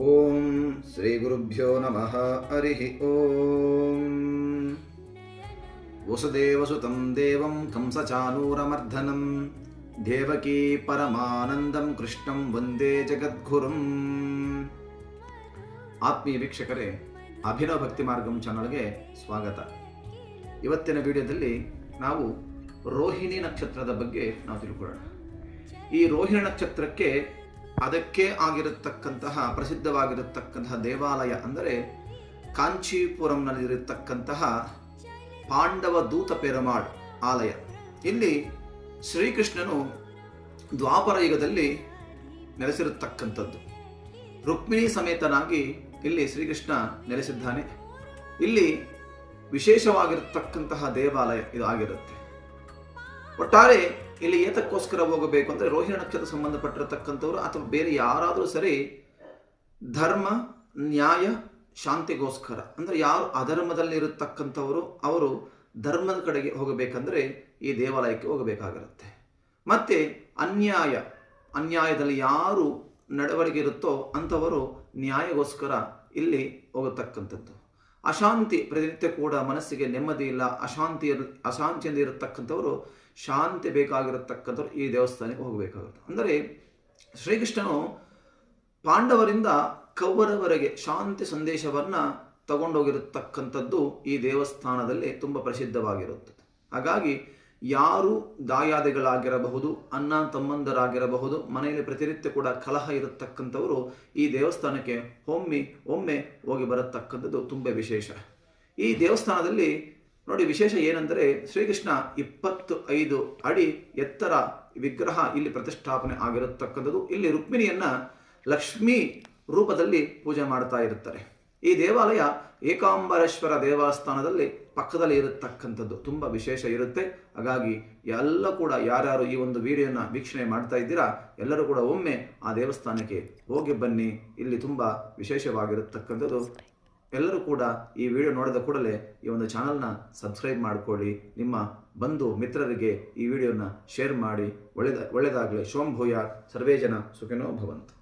ಓಂ ಶ್ರೀ ಗುರುಭ್ಯೋ ನಮಃ. ಹರಿ ಓಂ. ವಸುದೇವಸುತಂ ದೇವಂ ಕಂಸಚಾನೂರಮರ್ಧನಂ ದೇವಕೀ ಪರಮಾನಂದಂ ಕೃಷ್ಣಂ ವಂದೇ ಜಗದ್ಗುರುಂ. ಆತ್ಮೀಯ ವೀಕ್ಷಕರೇ, ಅಭಿನವ ಭಕ್ತಿ ಮಾರ್ಗಂ ಚಾನಲ್ಗೆ ಸ್ವಾಗತ. ಇವತ್ತಿನ ವಿಡಿಯೋದಲ್ಲಿ ನಾವು ರೋಹಿಣಿ ನಕ್ಷತ್ರದ ಬಗ್ಗೆ ನಾವು ತಿಳ್ಕೊಳ್ಳೋಣ. ಈ ರೋಹಿಣಿ ನಕ್ಷತ್ರಕ್ಕೆ ಅದಕ್ಕೆ ಆಗಿರತಕ್ಕಂತಹ ಪ್ರಸಿದ್ಧವಾಗಿರತಕ್ಕಂತಹ ದೇವಾಲಯ ಅಂದರೆ ಕಾಂಚೀಪುರಂನಲ್ಲಿರತಕ್ಕಂತಹ ಪಾಂಡವ ದೂತ ಪೆರುಮಾಳ್ ಆಲಯ. ಇಲ್ಲಿ ಶ್ರೀಕೃಷ್ಣನು ದ್ವಾಪರ ಯುಗದಲ್ಲಿ ನೆಲೆಸಿರತಕ್ಕಂಥದ್ದು. ರುಕ್ಮಿಣಿ ಸಮೇತನಾಗಿ ಇಲ್ಲಿ ಶ್ರೀಕೃಷ್ಣ ನೆಲೆಸಿದ್ದಾನೆ. ಇಲ್ಲಿ ವಿಶೇಷವಾಗಿರತಕ್ಕಂತಹ ದೇವಾಲಯ ಇದು ಆಗಿರುತ್ತೆ. ಒಟ್ಟಾರೆ ಇಲ್ಲಿ ಏತಕ್ಕೋಸ್ಕರ ಹೋಗಬೇಕು ಅಂದರೆ ರೋಹಿಣಿ ನಕ್ಷತ್ರ ಸಂಬಂಧಪಟ್ಟಿರತಕ್ಕಂಥವ್ರು ಅಥವಾ ಬೇರೆ ಯಾರಾದರೂ ಸರಿ ಧರ್ಮ ನ್ಯಾಯ ಶಾಂತಿಗೋಸ್ಕರ ಅಂದರೆ ಯಾರು ಅಧರ್ಮದಲ್ಲಿ ಇರತಕ್ಕಂಥವರು ಅವರು ಧರ್ಮದ ಕಡೆಗೆ ಹೋಗಬೇಕಂದ್ರೆ ಈ ದೇವಾಲಯಕ್ಕೆ ಹೋಗಬೇಕಾಗಿರುತ್ತೆ. ಮತ್ತೆ ಅನ್ಯಾಯದಲ್ಲಿ ಯಾರು ನಡವಳಿಕೆ ಇರುತ್ತೋ ಅಂಥವರು ನ್ಯಾಯಗೋಸ್ಕರ ಇಲ್ಲಿ ಹೋಗತಕ್ಕಂಥದ್ದು. ಅಶಾಂತಿ ಪ್ರತಿನಿತ್ಯ ಕೂಡ ಮನಸ್ಸಿಗೆ ನೆಮ್ಮದಿ ಇಲ್ಲ, ಅಶಾಂತಿಯಿಂದ ಇರತಕ್ಕಂಥವರು ಶಾಂತಿ ಬೇಕಾಗಿರತಕ್ಕಂಥವ್ರು ಈ ದೇವಸ್ಥಾನಕ್ಕೆ ಹೋಗಬೇಕಾಗುತ್ತೆ. ಅಂದರೆ ಶ್ರೀಕೃಷ್ಣನು ಪಾಂಡವರಿಂದ ಕೌರವರೆಗೆ ಶಾಂತಿ ಸಂದೇಶವನ್ನು ತಗೊಂಡೋಗಿರತಕ್ಕಂಥದ್ದು ಈ ದೇವಸ್ಥಾನದಲ್ಲಿ ತುಂಬ ಪ್ರಸಿದ್ಧವಾಗಿರುತ್ತದೆ. ಹಾಗಾಗಿ ಯಾರು ದಾಯಾದಿಗಳಾಗಿರಬಹುದು, ಅಣ್ಣ ತಮ್ಮಂದರಾಗಿರಬಹುದು, ಮನೆಯಲ್ಲಿ ಪ್ರತಿನಿತ್ಯ ಕೂಡ ಕಲಹ ಇರತಕ್ಕಂಥವರು ಈ ದೇವಸ್ಥಾನಕ್ಕೆ ಒಮ್ಮೆ ಹೋಗಿ ಬರತಕ್ಕಂಥದ್ದು ತುಂಬ ವಿಶೇಷ. ಈ ದೇವಸ್ಥಾನದಲ್ಲಿ ನೋಡಿ ವಿಶೇಷ ಏನೆಂದರೆ ಶ್ರೀಕೃಷ್ಣ 25 ಅಡಿ ಎತ್ತರ ವಿಗ್ರಹ ಇಲ್ಲಿ ಪ್ರತಿಷ್ಠಾಪನೆ ಆಗಿರತಕ್ಕಂಥದ್ದು. ಇಲ್ಲಿ ರುಕ್ಮಿಣಿಯನ್ನ ಲಕ್ಷ್ಮೀ ರೂಪದಲ್ಲಿ ಪೂಜೆ ಮಾಡ್ತಾ ಇರುತ್ತಾರೆ. ಈ ದೇವಾಲಯ ಏಕಾಂಬರೇಶ್ವರ ದೇವಸ್ಥಾನದಲ್ಲಿ ಪಕ್ಕದಲ್ಲಿ ಇರತಕ್ಕಂಥದ್ದು ತುಂಬ ವಿಶೇಷ ಇರುತ್ತೆ. ಹಾಗಾಗಿ ಎಲ್ಲ ಕೂಡ ಯಾರ್ಯಾರು ಈ ಒಂದು ವಿಡಿಯೋನ ವೀಕ್ಷಣೆ ಮಾಡ್ತಾ ಇದ್ದೀರಾ ಎಲ್ಲರೂ ಕೂಡ ಒಮ್ಮೆ ಆ ದೇವಸ್ಥಾನಕ್ಕೆ ಹೋಗಿ ಬನ್ನಿ. ಇಲ್ಲಿ ತುಂಬ ವಿಶೇಷವಾಗಿರತಕ್ಕಂಥದ್ದು. ಎಲ್ಲರೂ ಕೂಡ ಈ ವಿಡಿಯೋ ನೋಡಿದ ಕೂಡಲೇ ಈ ಒಂದು ಚಾನಲ್ನ ಸಬ್ಸ್ಕ್ರೈಬ್ ಮಾಡಿಕೊಳ್ಳಿ. ನಿಮ್ಮ ಬಂಧು ಮಿತ್ರರಿಗೆ ಈ ವಿಡಿಯೋನ ಶೇರ್ ಮಾಡಿ. ಒಳ್ಳೆಯದಾಗಲಿ. ಶೋಂ ಭೂಯಾತ್. ಸರ್ವೇ ಜನ ಸುಖಿನೋ ಭವಂತು.